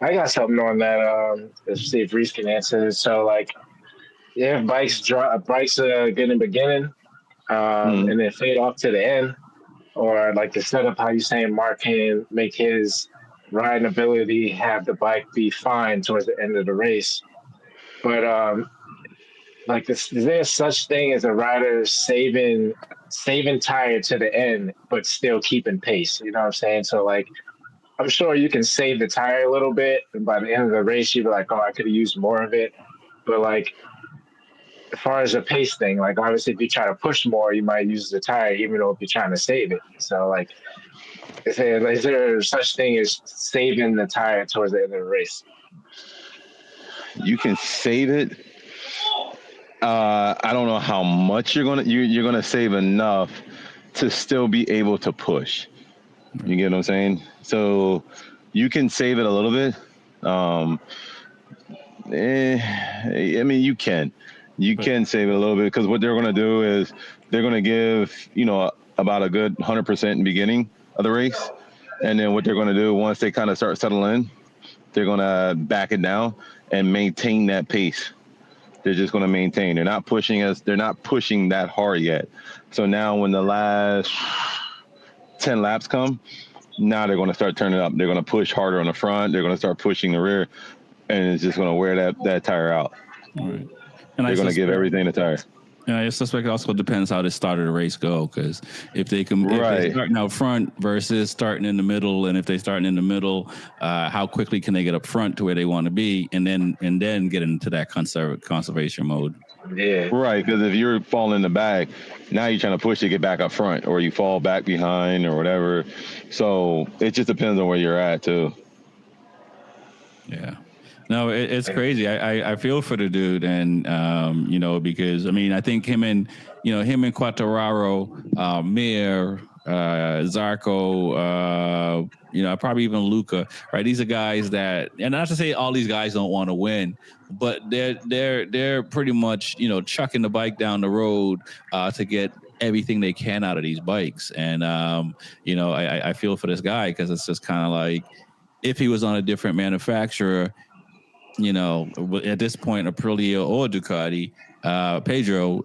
I got something on that. Let's see if Reese can answer this. So, like, if bikes are good in the beginning, Mm. and then fade off to the end, or like the setup, how you saying Mark can make his riding ability have the bike be fine towards the end of the race. But like this, is there such thing as a rider saving tire to the end, but still keeping pace? You know what I'm saying? So like, I'm sure you can save the tire a little bit, and by the end of the race, you'll be like, oh, I could have used more of it. But like, as far as a pace thing, like obviously, if you try to push more, you might use the tire, even though if you're trying to save it. So like, is there such thing as saving the tire towards the end of the race? You can save it. I don't know how much you're gonna save enough to still be able to push. You get what I'm saying? So you can save it a little bit. Um, I mean, you can save it a little bit because what they're going to do is they're going to give about a good 100% in the beginning of the race, and then what they're going to do once they kind of start settling, they're going to back it down and maintain that pace. They're just going to maintain. They're not pushing that hard yet. So now when the last 10 laps come, now they're going to start turning up. They're going to push harder on the front. They're going to start pushing the rear, and it's just going to wear that tire out. Right. And They're going to give everything the tire. Yeah, I suspect it also depends how the start of the race go. Because if they're starting out front versus starting in the middle, and if they're starting in the middle, how quickly can they get up front to where they want to be, and then get into that conservation mode? Yeah, right. Because if you're falling in the back, now you're trying to push to get back up front, or you fall back behind, or whatever. So it just depends on where you're at too. Yeah. No, it's crazy. I feel for the dude, and because I mean, I think him and Quattararo, Mir, Zarco, probably even Luca, right? These are guys that, and not to say all these guys don't want to win, but they're pretty much chucking the bike down the road to get everything they can out of these bikes, and I feel for this guy because it's just kind of like if he was on a different manufacturer. At this point, Aprilia or Ducati, Pedro,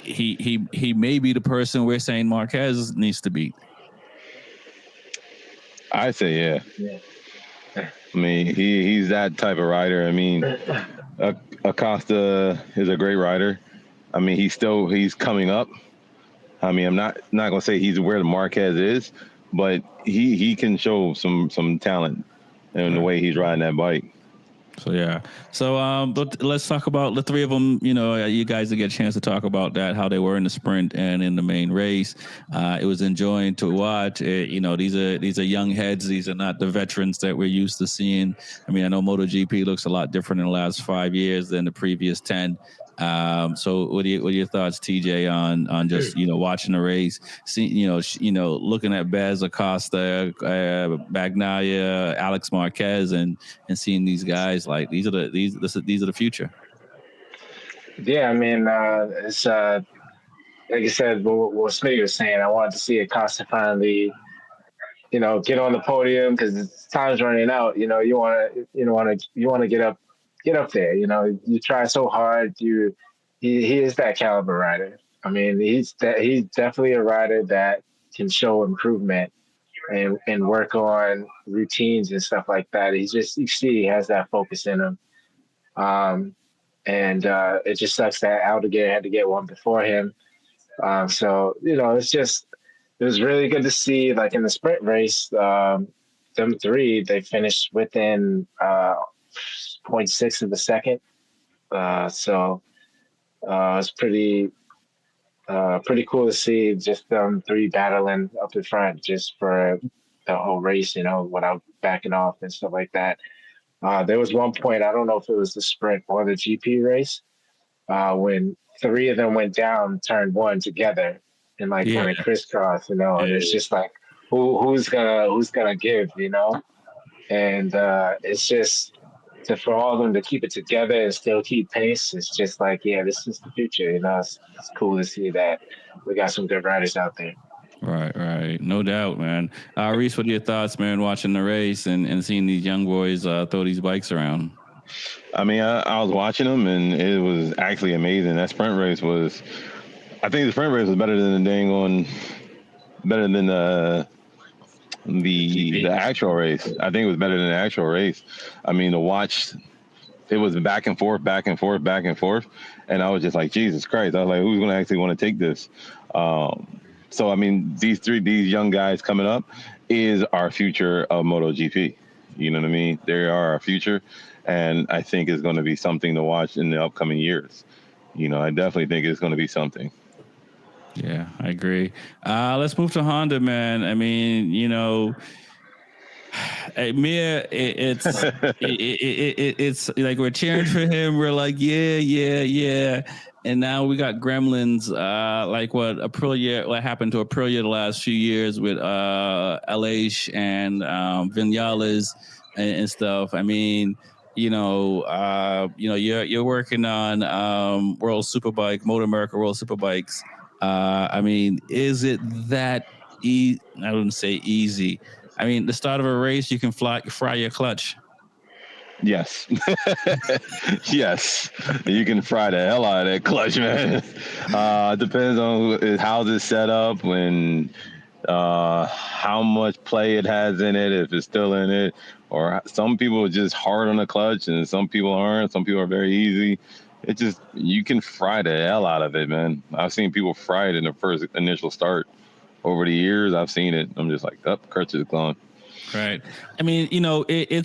he may be the person we're saying Marquez needs to beat. I say, yeah. I mean, he's that type of rider. I mean, Acosta is a great rider. I mean, he's coming up. I mean, I'm not gonna say he's where the Marquez is, but he can show some talent in the way he's riding that bike. So yeah. So but let's talk about the three of them. You guys will get a chance to talk about that, how they were in the sprint and in the main race. It was enjoying to watch. These are young heads. These are not the veterans that we're used to seeing. I mean, I know MotoGP looks a lot different in the last 5 years than the previous 10. So what are your thoughts, TJ, on just watching the race, looking at Bez Acosta, Bagnaia, Alex Marquez, and seeing these guys like these are the future. Yeah, I mean, it's like you said, what Smitty was saying. I wanted to see Acosta finally, get on the podium because time's running out. You want to get up there. You try so hard. He is that caliber rider. I mean, he's definitely a rider that can show improvement and work on routines and stuff like that. You see he has that focus in him. And it just sucks that Aldeguer had to get one before him. So it was really good to see, like in the sprint race, them three, they finished within 0.6 of a second. So it's pretty cool to see just them three battling up in front just for the whole race, without backing off and stuff like that. There was one point, I don't know if it was the sprint or the GP race, when three of them went down turn one together and kind of crisscross, and it's just like who's gonna give, and it's just for all of them to keep it together and still keep pace. It's just like, yeah, this is the future. It's cool to see that we got some good riders out there. Right. No doubt, man. Reese, what are your thoughts, man, watching the race and seeing these young boys throw these bikes around? I mean, I was watching them, and it was actually amazing. That sprint race was, I think the sprint race was better than the dang on, better than the actual race. I think it was better than the actual race. I mean, to watch, it was back and forth, back and forth, back and forth, and I was just like, Jesus Christ! I was like, who's going to actually want to take this? So I mean, these young guys coming up is our future of MotoGP. You know what I mean? They are our future, and I think it's going to be something to watch in the upcoming years. You know, I definitely think it's going to be something. Yeah, I agree. Let's move to Honda, man. I mean, you know, Mir, it's like we're cheering for him. We're like, yeah. And now we got Gremlins, like what happened to Aprilia the last few years with Aleix and Vinales and stuff. I mean, you're working on World Superbike, Motor America World Superbikes. I mean, is it that I wouldn't say easy. I mean, the start of a race, you can fry your clutch. Yes. Yes. You can fry the hell out of that clutch, man. It depends on how it's set up and how much play it has in it, if it's still in it. Or some people are just hard on the clutch and some people aren't. Some people are very easy. It just, you can fry the hell out of it, man. I've seen people fry it in the first initial start. Over the years, I've seen it. I'm just like, clutch is gone. Right. I mean, you know, and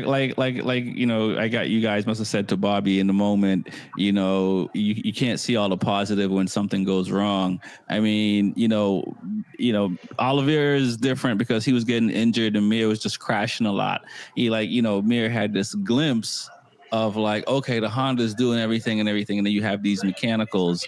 like you know, I got, you guys must have said to Bobby in the moment, you know, you can't see all the positive when something goes wrong. I mean, you know, Oliveira is different because he was getting injured and Mir was just crashing a lot. Mir had this glimpse of like, okay, the Honda's doing everything, and then you have these mechanicals.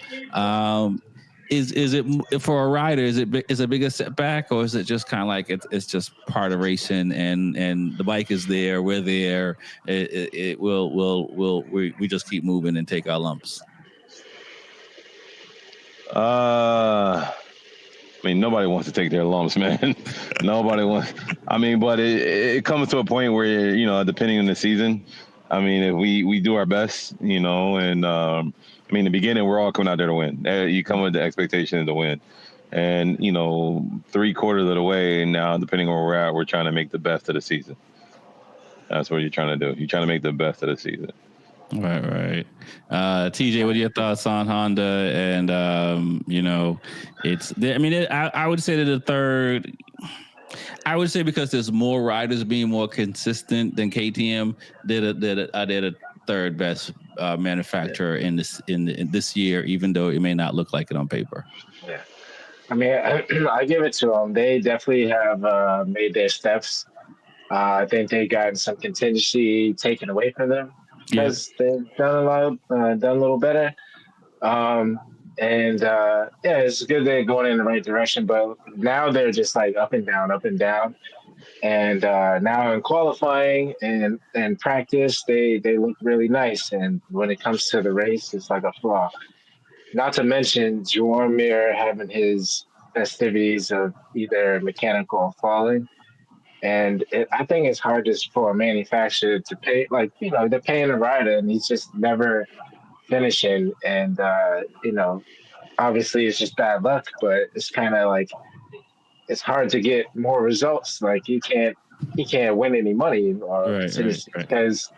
Is it for a rider? Is it a bigger setback, or is it just kind of like it's just part of racing, and the bike is there, we're there, we just keep moving and take our lumps? I mean, nobody wants to take their lumps, man. Nobody wants. I mean, but it comes to a point where, you know, depending on the season, I mean, if we do our best, you know, and I mean, in the beginning, we're all coming out there to win. You come with the expectation to win. And, you know, 3/4 of the way now, depending on where we're at, we're trying to make the best of the season. That's what you're trying to do. You're trying to make the best of the season. Right. TJ, what are your thoughts on Honda? And, you know, I would say that the third, I would say because there's more riders being more consistent than KTM, they're the third best manufacturer in this year, even though it may not look like it on paper. Yeah. I mean, I give it to them. They definitely have made their steps. I think they gotten some contingency taken away from them because they've done a little better. It's good they're going in the right direction, but now they're just like up and down, up and down. And now in qualifying and practice, they look really nice. And when it comes to the race, it's like a flaw. Not to mention Jormir having his festivities of either mechanical or falling. And I think it's hard just for a manufacturer to pay, like, you know, they're paying a rider and he's just never finishing. And, you know, obviously it's just bad luck, but it's kind of like, it's hard to get more results. Like he can't win any money or because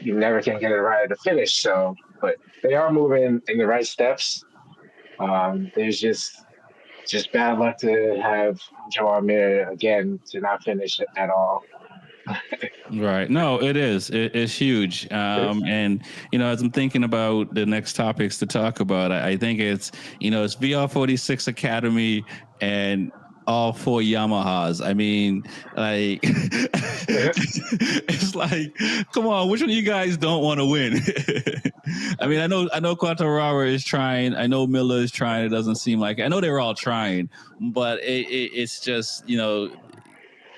you never can get a rider to finish. So, but they are moving in the right steps. There's just bad luck to have Joe Mir again to not finish at all. Right. No, it is. It's huge. And, you know, as I'm thinking about the next topics to talk about, I think it's VR46 Academy and all 4 Yamahas. I mean, like, it's like, come on, which one of you guys don't want to win? I mean, I know Quartararo is trying. I know Miller is trying. It doesn't seem like, I know they're all trying, but it's just, you know,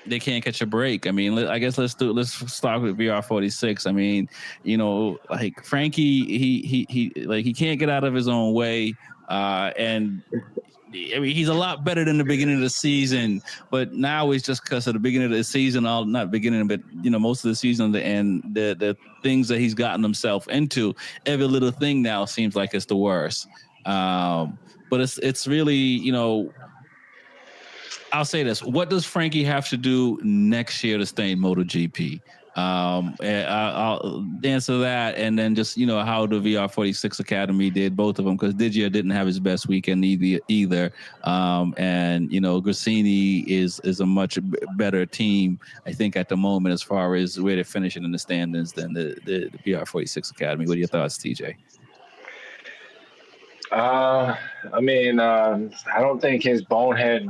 they can't catch a break. I mean, I guess let's start with VR46. I mean, you know, like Frankie, he can't get out of his own way, and I mean, he's a lot better than the beginning of the season, but now it's just because of the beginning of the season, not beginning, but most of the season and the things that he's gotten himself into. Every little thing now seems like it's the worst. But it's really, I'll say this: what does Frankie have to do next year to stay in MotoGP? I'll answer that, and then just how the VR46 Academy did, both of them, because Digia didn't have his best weekend either. And Grassini is a much better team, I think, at the moment as far as where they're finishing in the standings than the VR46 Academy. What are your thoughts, TJ? I don't think his bonehead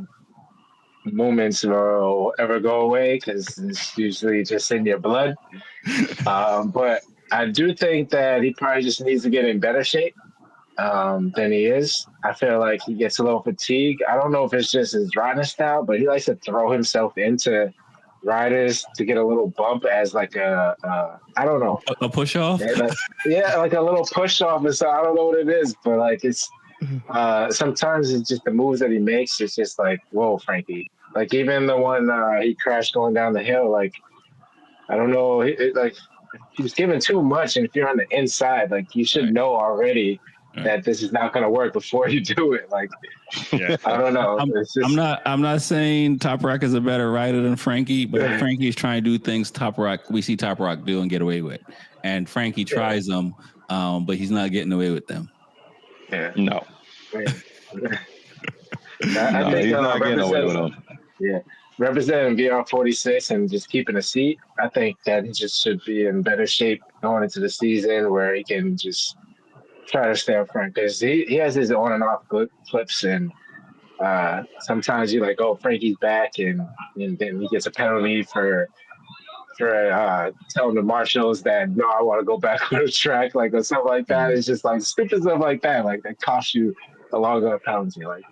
moments will ever go away because it's usually just in your blood. But I do think that he probably just needs to get in better shape than he is. I feel like he gets a little fatigued. I don't know if it's just his riding style, but he likes to throw himself into riders to get a little bump as like I don't know. A push off? Yeah, like a little push off or so. I don't know what it is, but like it's sometimes it's just the moves that he makes. It's just like, whoa, Frankie. Like even the one he crashed going down the hill, like I don't know, he was giving too much, and if you're on the inside, like you should know already that this is not going to work before you do it. Like, I don't know. I'm not saying Top Rock is a better rider than Frankie, but Frankie is trying to do things we see Top Rock do and get away with, and Frankie tries them, but he's not getting away with them. Yeah. No. I think he's not getting away with them. Yeah, representing VR46 and just keeping a seat. I think that he just should be in better shape going into the season where he can just try to stay up front because he has his on and off clips, and sometimes you're like, oh, Frankie's back, and then he gets a penalty for telling the marshals that no, I want to go back on the track, like or something like that. It's just like stupid stuff like that, like that costs you a longer penalty, like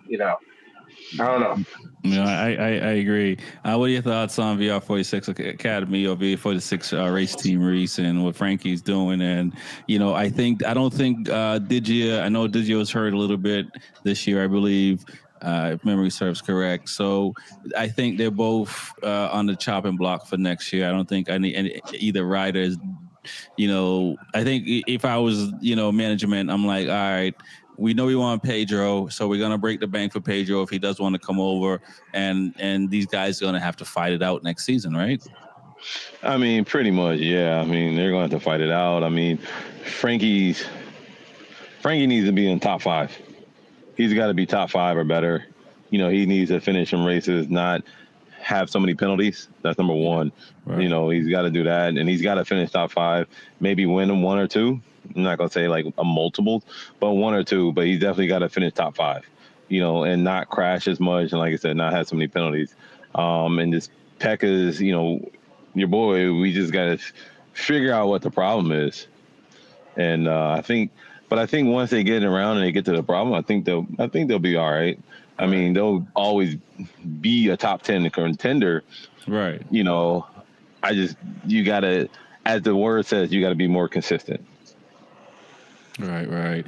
I don't know. No, I agree. What are your thoughts on VR46 Academy or VR46 Race Team Reese and what Frankie's doing? And I don't think Digia. I know Digia was hurt a little bit this year, I believe, if memory serves correct. So I think they're both on the chopping block for next year. I don't think either rider is. I think if I was management, I'm like, all right. We know we want Pedro, so we're gonna break the bank for Pedro if he does want to come over, and these guys are gonna have to fight it out next season, right? I mean, pretty much, yeah. I mean, they're going to have to fight it out. I mean, Frankie needs to be in top 5. He's got to be top 5 or better. He needs to finish some races, not have so many penalties. That's number one. Right. He's got to do that, and he's got to finish top 5, maybe win 1 or 2. I'm not going to say like a multiple, but 1 or 2. But he's definitely got to finish top 5, and not crash as much. And like I said, not have so many penalties. And this Pekka's, your boy, we just got to figure out what the problem is. And I think once they get around and they get to the problem, I think they'll be all right. I mean, they'll always be a top 10 contender. Right. You got to, as the word says, you got to be more consistent. Right.